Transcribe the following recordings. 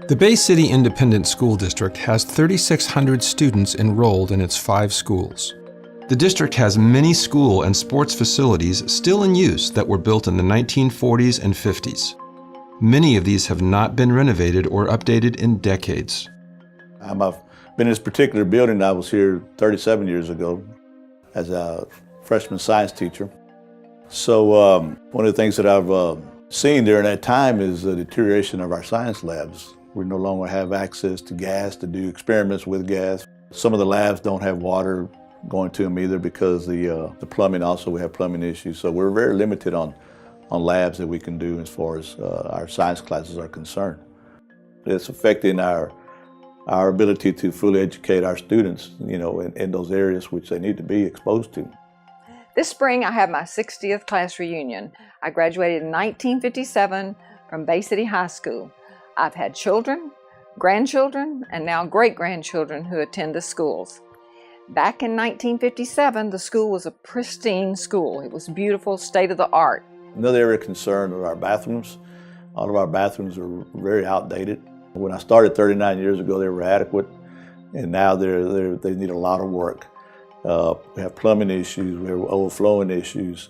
The Bay City Independent School District has 3,600 students enrolled in its 5 schools. The district has many school and sports facilities still in use that were built in the 1940s and 50s. Many of these have not been renovated or updated in decades. I've been in this particular building. I was here 37 years ago as a freshman science teacher. So one of the things that I've seen during that time is the deterioration of our science labs. We no longer have access to gas to do experiments with gas. Some of the labs don't have water going to them either because the plumbing, also we have plumbing issues. So we're very limited on labs that we can do as far as our science classes are concerned. It's affecting our ability to fully educate our students, in those areas which they need to be exposed to. This spring I have my 60th class reunion. I graduated in 1957 from Bay City High School. I've had children, grandchildren, and now great-grandchildren who attend the schools. Back in 1957, the school was a pristine school. It was beautiful, state-of-the-art. Another area of concern are our bathrooms. All of our bathrooms are very outdated. When I started 39 years ago, they were adequate, and now they need a lot of work. We have plumbing issues, we have overflowing issues.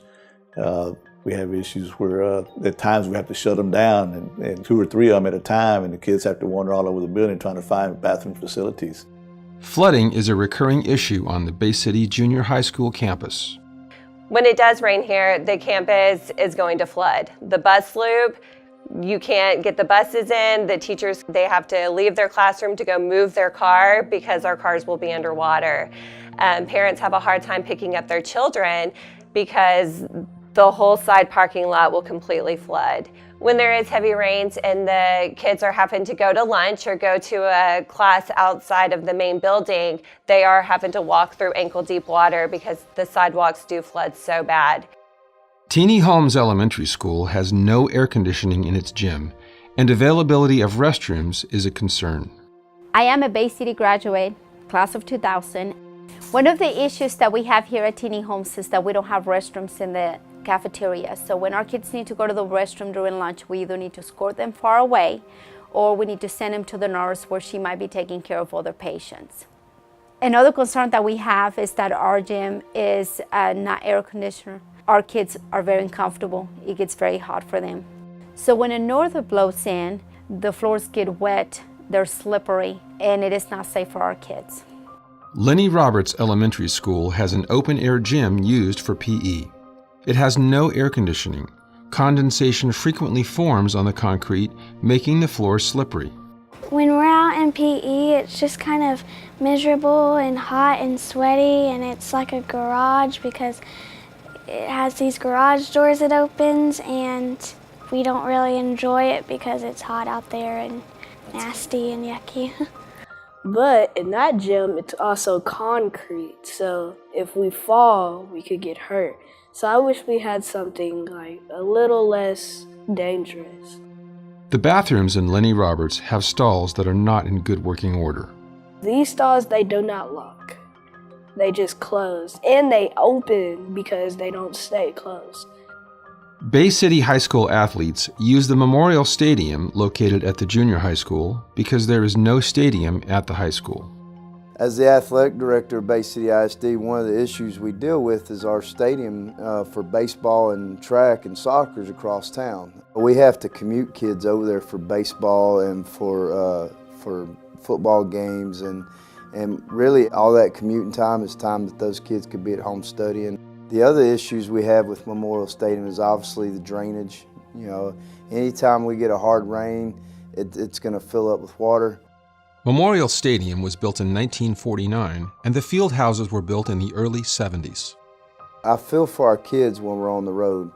We have issues where at times we have to shut them down and 2 or 3 of them at a time, and the kids have to wander all over the building trying to find bathroom facilities. Flooding is a recurring issue on the Bay City Junior High School campus. When it does rain here, the campus is going to flood. The bus loop, you can't get the buses in. The teachers, they have to leave their classroom to go move their car because our cars will be underwater. Parents have a hard time picking up their children because the whole side parking lot will completely flood. When there is heavy rains and the kids are having to go to lunch or go to a class outside of the main building, they are having to walk through ankle-deep water because the sidewalks do flood so bad. Teeny Holmes Elementary School has no air conditioning in its gym, and availability of restrooms is a concern. I am a Bay City graduate, class of 2000. One of the issues that we have here at Teeny Holmes is that we don't have restrooms in the cafeteria. So when our kids need to go to the restroom during lunch, we either need to escort them far away or we need to send them to the nurse where she might be taking care of other patients. Another concern that we have is that our gym is not air conditioned. Our kids are very uncomfortable. It gets very hot for them. So when a norther blows in, the floors get wet, they're slippery, and it is not safe for our kids. Lenny Roberts Elementary School has an open-air gym used for PE. It has no air conditioning. Condensation frequently forms on the concrete, making the floor slippery. When we're out in PE, it's just kind of miserable and hot and sweaty, and it's like a garage because it has these garage doors it opens, and we don't really enjoy it because it's hot out there and nasty and yucky. But in that gym, it's also concrete, so if we fall, we could get hurt. So I wish we had something like a little less dangerous. The bathrooms in Lenny Roberts have stalls that are not in good working order. These stalls, they do not lock. They just close, and they open because they don't stay closed. Bay City High School athletes use the Memorial Stadium located at the junior high school because there is no stadium at the high school. As the athletic director of Bay City ISD, one of the issues we deal with is our stadium for baseball and track and soccer across town. We have to commute kids over there for baseball and for football games, and really all that commuting time is time that those kids could be at home studying. The other issues we have with Memorial Stadium is obviously the drainage. Anytime we get a hard rain, it's going to fill up with water. Memorial Stadium was built in 1949, and the field houses were built in the early 70s. I feel for our kids when we're on the road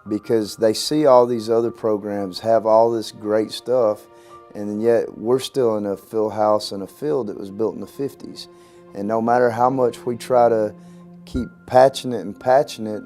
because they see all these other programs have all this great stuff, and yet we're still in a field house and a field that was built in the 50s. And no matter how much we try to keep patching it,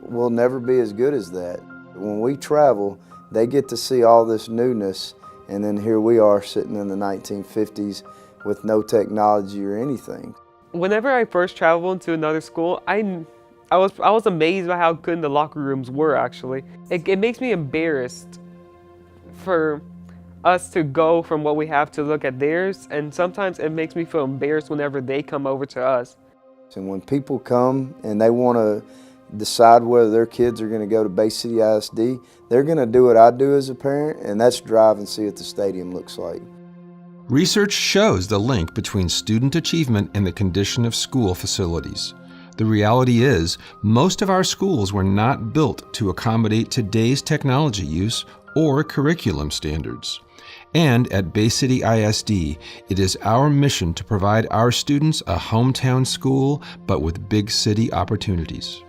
we'll never be as good as that. When we travel, they get to see all this newness, and then here we are sitting in the 1950s with no technology or anything. Whenever I first traveled to another school, I was amazed by how good the locker rooms were, actually. It makes me embarrassed for us to go from what we have to look at theirs, and sometimes it makes me feel embarrassed whenever they come over to us. And when people come and they want to decide whether their kids are going to go to Bay City ISD, they're going to do what I do as a parent, and that's drive and see what the stadium looks like. Research shows the link between student achievement and the condition of school facilities. The reality is, most of our schools were not built to accommodate today's technology use or curriculum standards. And at Bay City ISD, it is our mission to provide our students a hometown school, but with big city opportunities.